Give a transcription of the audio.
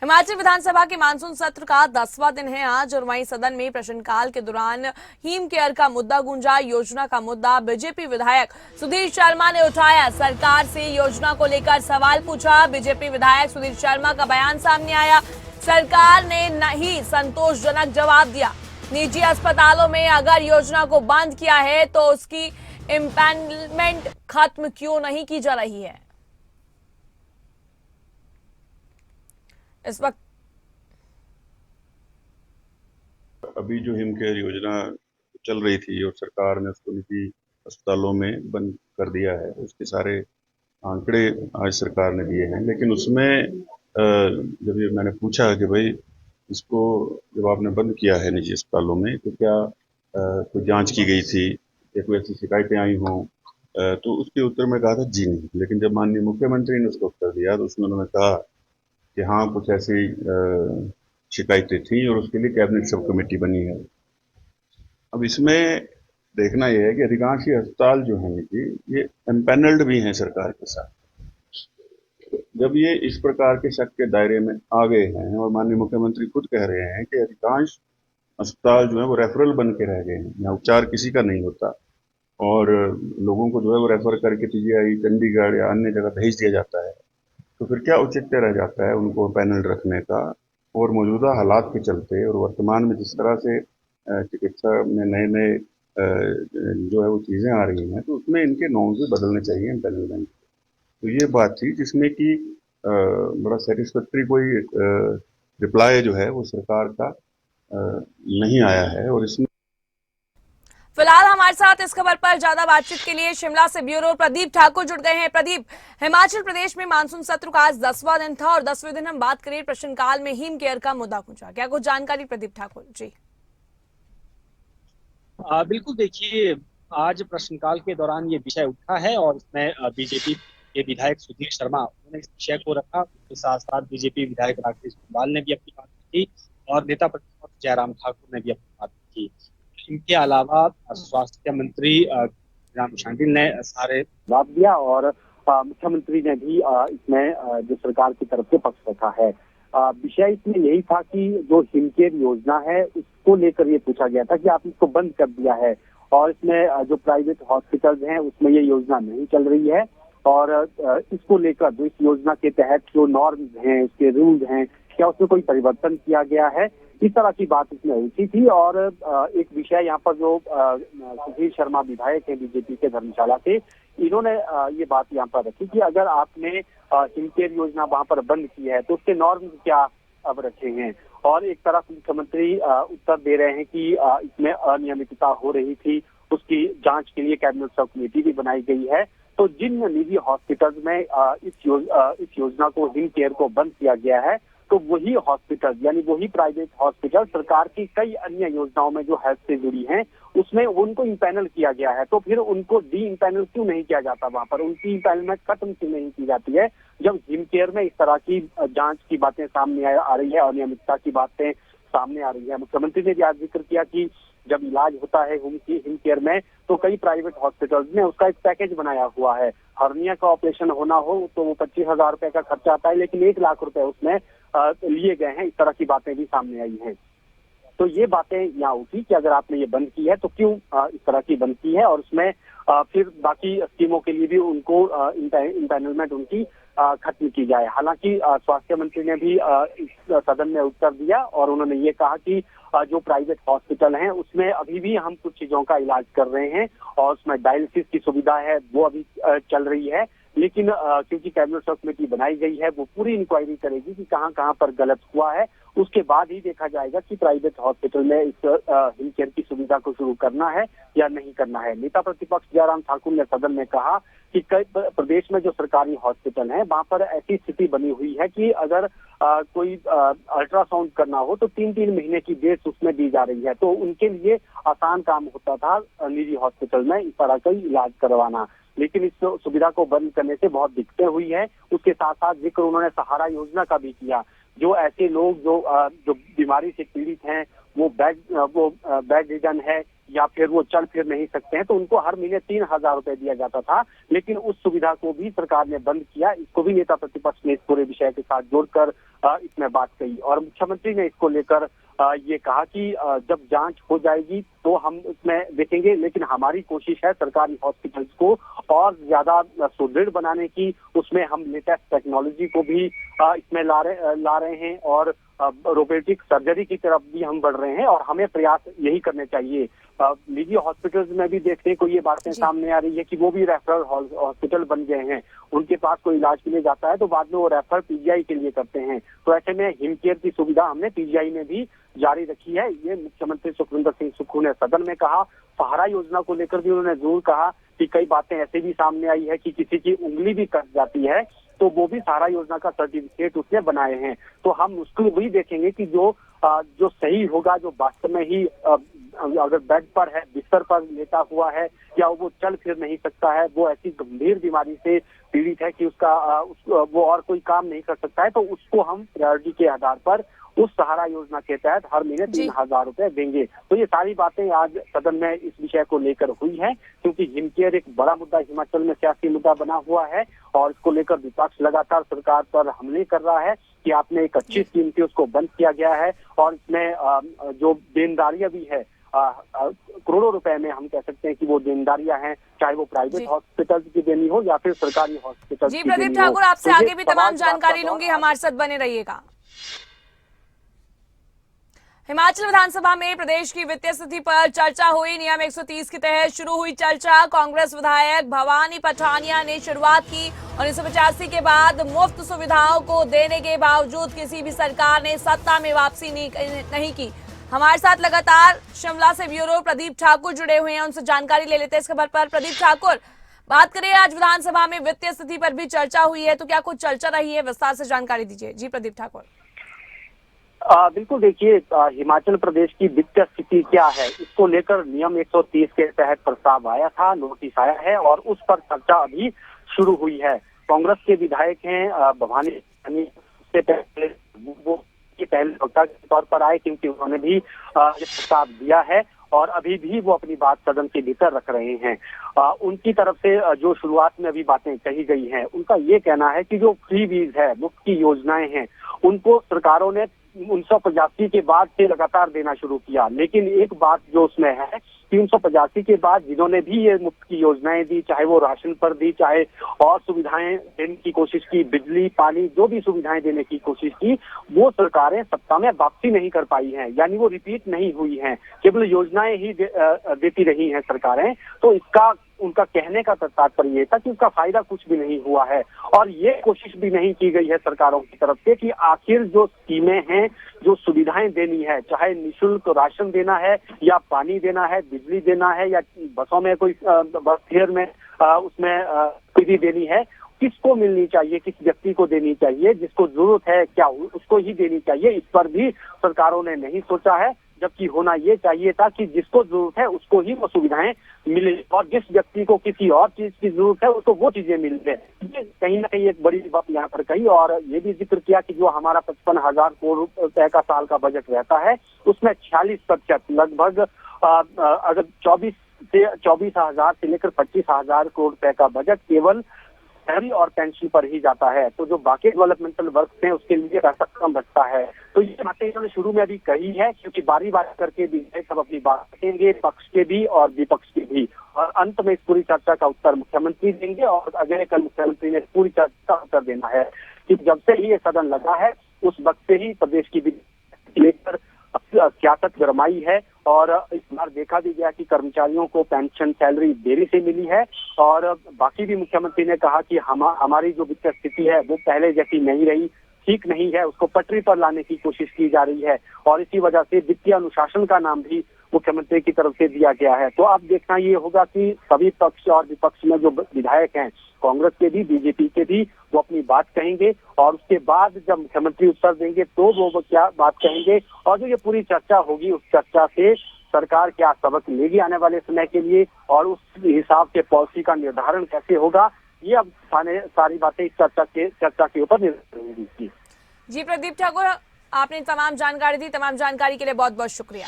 हिमाचल विधानसभा के मानसून सत्र का 10वां दिन है आज और वहीं सदन में प्रश्नकाल के दौरान हिम केयर का मुद्दा गूंजा। योजना का मुद्दा बीजेपी विधायक सुधीर शर्मा ने उठाया। सरकार से योजना को लेकर सवाल पूछा। बीजेपी विधायक सुधीर शर्मा का बयान सामने आया। सरकार ने नहीं संतोषजनक जवाब दिया। निजी अस्पतालों में अगर योजना को बंद किया है तो उसकी इम्पैनलमेंट खत्म क्यों नहीं की जा रही है। इस वक्त अभी जो हिम केयर योजना चल रही थी और सरकार ने उसको निजी अस्पतालों में बंद कर दिया है, उसके सारे आंकड़े आज सरकार ने दिए हैं। लेकिन उसमें जब ये मैंने पूछा कि भाई इसको जब आपने बंद किया है निजी अस्पतालों में तो क्या कोई जांच की गई थी या कोई ऐसी शिकायतें आई हों, तो उसके उत्तर में कहा था जी नहीं। लेकिन जब माननीय मुख्यमंत्री ने उसको उत्तर दिया तो उसमें उन्होंने कहा कि हाँ कुछ ऐसी शिकायतें थी और उसके लिए कैबिनेट सब कमेटी बनी है। अब इसमें देखना यह है कि अधिकांश ये अस्पताल जो हैं निजी, ये एम्पैनल्ड भी हैं सरकार के साथ। जब ये इस प्रकार के शक के दायरे में आ गए हैं और माननीय मुख्यमंत्री खुद कह रहे हैं कि अधिकांश अस्पताल जो है वो रेफरल बन के रह गए हैं, यहाँ उपचार किसी का नहीं होता और लोगों को जो है वो रेफर करके पीजीआई, चंडीगढ़ या अन्य जगह भेज दिया जाता है, तो फिर क्या औचित्य रह जाता है उनको पैनल रखने का। और मौजूदा हालात के चलते और वर्तमान में जिस तरह से चिकित्सा में नए नए जो है वो चीज़ें आ रही हैं, तो उसमें इनके नॉर्म्स भी बदलने चाहिए पैनल। तो ये बात थी जिसमें कि बड़ा सेटिस्फैक्ट्री कोई रिप्लाई जो है वो सरकार का नहीं आया है। और इसमें फिलहाल हमारे साथ इस खबर पर ज्यादा बातचीत के लिए शिमला से ब्यूरो प्रदीप ठाकुर जुड़ गए हैं। प्रदीप, हिमाचल प्रदेश में मानसून सत्र का आज 10वां दिन था और 10वें दिन हम बात करें प्रश्नकाल में हिम केयर का मुद्दा पूछा। क्या कुछ जानकारी प्रदीप ठाकुर जी? बिल्कुल, देखिए आज प्रश्नकाल के दौरान ये विषय उठा है और इसमें बीजेपी के विधायक सुधीर शर्मा उन्होंने इस विषय को रखा। उसके साथ साथ बीजेपी विधायक राकेश कुंडाल ने भी अपनी बात की और नेता प्रतिपक्ष जयराम ठाकुर ने भी अपनी बात की। इनके अलावा स्वास्थ्य मंत्री राम शांडिल ने सारे जवाब दिया और मुख्यमंत्री ने भी इसमें जो सरकार की तरफ से पक्ष रखा है। विषय इसमें यही था कि जो हिम केयर योजना है उसको लेकर ये पूछा गया था कि आप इसको बंद कर दिया है और इसमें जो प्राइवेट हॉस्पिटल्स हैं उसमें ये योजना नहीं चल रही है और इसको लेकर जो इस योजना के तहत जो नॉर्म्स हैं, उसके रूल्स हैं, क्या उसमें कोई परिवर्तन किया गया है, इस तरह की बात इसमें उठी थी। और एक विषय यहाँ पर जो सुधीर शर्मा विधायक है बीजेपी के धर्मशाला से, इन्होंने ये बात यहाँ पर रखी कि अगर आपने हिम केयर योजना वहां पर बंद की है तो उसके नॉर्म्स क्या अब रखे हैं। और एक तरफ मुख्यमंत्री उत्तर दे रहे हैं कि इसमें अनियमितता हो रही थी, उसकी जांच के लिए कैबिनेट सब कमेटी भी बनाई गई है। तो जिन निजी हॉस्पिटल्स में इस योजना को हिम केयर को बंद किया गया है तो वही हॉस्पिटल यानी वही प्राइवेट हॉस्पिटल सरकार की कई अन्य योजनाओं में जो हेल्थ से जुड़ी हैं उसमें उनको इम्पैनल किया गया है, तो फिर उनको डी इम्पैनल क्यों नहीं किया जाता, वहां पर उनकी इम्पैनलमेंट खत्म क्यों नहीं की जाती है जब हिम केयर में इस तरह की जांच की बातें सामने आ रही है, अनियमितता की बातें सामने आ रही है। मुख्यमंत्री ने भी आज जिक्र किया कि जब इलाज होता है हिम केयर में तो कई प्राइवेट हॉस्पिटल्स में उसका एक पैकेज बनाया हुआ है। हर्निया का ऑपरेशन होना हो तो वो 25,000 रुपए का खर्चा आता है, लेकिन 1 लाख रुपए उसमें लिए गए हैं। इस तरह की बातें भी सामने आई हैं। तो ये बातें यहाँ उठी कि अगर आपने ये बंद की है तो क्यों इस तरह की बंद की है और उसमें फिर बाकी स्कीमों के लिए भी उनको इम्पैनलमेंट उनकी खत्म की जाए। हालांकि स्वास्थ्य मंत्री ने भी इस सदन में उत्तर दिया और उन्होंने ये कहा कि जो प्राइवेट हॉस्पिटल हैं उसमें अभी भी हम कुछ चीजों का इलाज कर रहे हैं और उसमें डायलिसिस की सुविधा है वो अभी चल रही है, लेकिन क्योंकि कैबिनेट सब कमेटी बनाई गई है वो पूरी इंक्वायरी करेगी कि कहाँ कहाँ पर गलत हुआ है, उसके बाद ही देखा जाएगा कि प्राइवेट हॉस्पिटल में इस हिम केयर की सुविधा को शुरू करना है या नहीं करना है। नेता प्रतिपक्ष जयराम ठाकुर ने सदन में कहा कि कई प्रदेश में जो सरकारी हॉस्पिटल हैं वहां पर ऐसी स्थिति बनी हुई है कि अगर कोई अल्ट्रासाउंड करना हो तो 3-3 महीने की डेट उसमें दी जा रही है, तो उनके लिए आसान काम होता था निजी हॉस्पिटल में इस तरह का इलाज करवाना, लेकिन इस सुविधा को बंद करने से बहुत दिक्कतें हुई है। उसके साथ साथ जिक्र उन्होंने सहारा योजना का भी किया। जो ऐसे लोग जो बीमारी से पीड़ित हैं वो बेड रिडन है या फिर वो चल फिर नहीं सकते हैं, तो उनको हर महीने 3,000 रुपए दिया जाता था। लेकिन उस सुविधा को भी सरकार ने बंद किया। इसको भी नेता प्रतिपक्ष ने इस पूरे विषय के साथ जोड़कर इसमें बात कही और मुख्यमंत्री ने इसको लेकर ये कहा कि जब जांच हो जाएगी तो हम इसमें देखेंगे, लेकिन हमारी कोशिश है सरकारी हॉस्पिटल्स को और ज्यादा सुदृढ़ बनाने की। उसमें हम लेटेस्ट टेक्नोलॉजी को भी इसमें ला रहे हैं और रोबोटिक सर्जरी की तरफ भी हम बढ़ रहे हैं और हमें प्रयास यही करने चाहिए। निजी हॉस्पिटल्स में भी देखने को ये बातें सामने आ रही है कि वो भी रेफरल हॉस्पिटल बन गए हैं। उनके पास कोई इलाज के लिए जाता है तो बाद में वो रेफर पीजीआई के लिए करते हैं। तो ऐसे में हिमकेयर की सुविधा हमने पीजीआई में भी जारी रखी है। ये मुख्यमंत्री सुखविंदर सिंह सुक्खू ने सदन में कहा। सहारा योजना को लेकर भी उन्होंने जरूर कहा कि कई बातें ऐसे भी सामने आई है कि किसी की उंगली भी कट जाती है तो वो भी सहारा योजना का सर्टिफिकेट उसने बनाए हैं। तो हम उसको भी देखेंगे कि जो सही होगा, जो वास्तव में ही अगर बेड पर है, बिस्तर पर लेटा हुआ है या वो चल फिर नहीं सकता है, वो ऐसी गंभीर बीमारी से पीड़ित है कि वो और कोई काम नहीं कर सकता है, तो उसको हम प्रायोरिटी के आधार पर उस सहारा योजना के तहत हर महीने 3,000 रुपए देंगे। तो ये सारी बातें आज सदन में इस विषय को लेकर हुई है, क्योंकि हिमकेयर एक बड़ा मुद्दा हिमाचल में सियासी मुद्दा बना हुआ है और इसको लेकर विपक्ष लगातार सरकार पर हमले कर रहा है कि आपने एक अच्छी स्कीम थी उसको बंद किया गया है और इसमें जो देनदारियां भी है करोड़ों रुपए में हम कह सकते हैं कि वो देनदारियां हैं, चाहे वो प्राइवेट हॉस्पिटल्स की देनी हो या फिर सरकारी हॉस्पिटल। जी प्रदीप ठाकुर, आपसे आगे भी तमाम जानकारी लूंगी, हमारे साथ बने रहिएगा। हिमाचल विधानसभा में प्रदेश की वित्तीय स्थिति पर चर्चा हुई। नियम 130 के तहत शुरू हुई चर्चा। कांग्रेस विधायक भवानी पठानिया ने शुरुआत की। 1985 के बाद मुफ्त सुविधाओं को देने के बावजूद किसी भी सरकार ने सत्ता में वापसी नहीं की। हमारे साथ लगातार शिमला से ब्यूरो प्रदीप ठाकुर जुड़े हुए हैं, उनसे जानकारी ले लेते हैं इस खबर पर। प्रदीप ठाकुर, बात करें आज विधानसभा में वित्तीय स्थिति पर भी चर्चा हुई है, तो क्या कुछ चर्चा रही है, विस्तार से जानकारी दीजिए। जी प्रदीप ठाकुर। बिल्कुल, देखिए हिमाचल प्रदेश की वित्तीय स्थिति क्या है, इसको लेकर नियम 130 के तहत प्रस्ताव आया था, नोटिस आया है और उस पर चर्चा अभी शुरू हुई है। कांग्रेस के विधायक हैं भवानी से पहले वो पहले वक्ता के तौर पर आए, क्योंकि उन्होंने भी ये प्रस्ताव दिया है और अभी भी वो अपनी बात सदन के भीतर रख रहे हैं। उनकी तरफ से जो शुरुआत में अभी बातें कही गई हैं, उनका ये कहना है कि जो फ्री वीज है, मुफ्त की योजनाएं हैं, उनको सरकारों ने 1985 के बाद से लगातार देना शुरू किया। लेकिन एक बात जो उसमें है कि 1985 के बाद जिन्होंने भी ये मुफ्त की योजनाएं दी, चाहे वो राशन पर दी, चाहे और सुविधाएं देने की कोशिश की, बिजली पानी जो भी सुविधाएं देने की कोशिश की, वो सरकारें सत्ता में वापसी नहीं कर पाई हैं, यानी वो रिपीट नहीं हुई हैं, केवल योजनाएं ही देती रही हैं सरकारें। तो इसका उनका कहने का तात्पर्य ये था कि उसका फायदा कुछ भी नहीं हुआ है और ये कोशिश भी नहीं की गई है सरकारों की तरफ से कि आखिर जो स्कीमें हैं, जो सुविधाएं देनी है, चाहे निःशुल्क राशन देना है या पानी देना है, बिजली देना है या बसों में कोई बस फेयर में उसमें फ्री देनी है, किसको मिलनी चाहिए, किस व्यक्ति को देनी चाहिए, जिसको जरूरत है क्या उसको ही देनी चाहिए, इस पर भी सरकारों ने नहीं सोचा है। जबकि होना ये चाहिए था कि जिसको जरूरत है उसको ही वो सुविधाएं मिले और जिस व्यक्ति को किसी और चीज की जरूरत है उसको वो चीजें मिल जाए। ये कहीं ना कहीं एक बड़ी बात यहाँ पर कही और ये भी जिक्र किया कि जो हमारा 55,000 करोड़ रुपए का साल का बजट रहता है, उसमें 46% लगभग अगर 24,000 से लेकर 25,000 करोड़ रुपए का बजट केवल सैलरी और पेंशन पर ही जाता है। तो जो बाकी डेवलपमेंटल वर्क हैं उसके लिए पैसा कम बचता है। तो ये बातें इन्होंने शुरू में अभी कही है, क्योंकि बारी बारी करके भी सब अपनी बात रखेंगे, पक्ष के भी और विपक्ष के भी, और अंत में इस पूरी चर्चा का उत्तर मुख्यमंत्री देंगे और अगले कल मुख्यमंत्री ने पूरी चर्चा का उत्तर देना है कि जब से ही ये सदन लगा है उस वक्त से ही प्रदेश की लेकर सियासत गरमाई है और इस बार देखा भी गया कि कर्मचारियों को पेंशन सैलरी देरी से मिली है और बाकी भी मुख्यमंत्री ने कहा कि हमारी जो वित्तीय स्थिति है वो पहले जैसी नहीं रही, ठीक नहीं है, उसको पटरी पर लाने की कोशिश की जा रही है और इसी वजह से वित्तीय अनुशासन का नाम भी मुख्यमंत्री की तरफ से दिया गया है। तो अब देखना ये होगा कि सभी पक्ष और विपक्ष में जो विधायक हैं, कांग्रेस के भी बीजेपी के भी, वो अपनी बात कहेंगे और उसके बाद जब मुख्यमंत्री उत्तर देंगे तो वो क्या बात कहेंगे और जो ये पूरी चर्चा होगी उस चर्चा से सरकार क्या सबक लेगी आने वाले समय के लिए और उस हिसाब से पॉलिसी का निर्धारण कैसे होगा, ये अब सारी बातें इस चर्चा के ऊपर निर्भर रहेंगी। जी प्रदीप ठाकुर, आपने तमाम जानकारी दी, तमाम जानकारी के लिए बहुत बहुत शुक्रिया।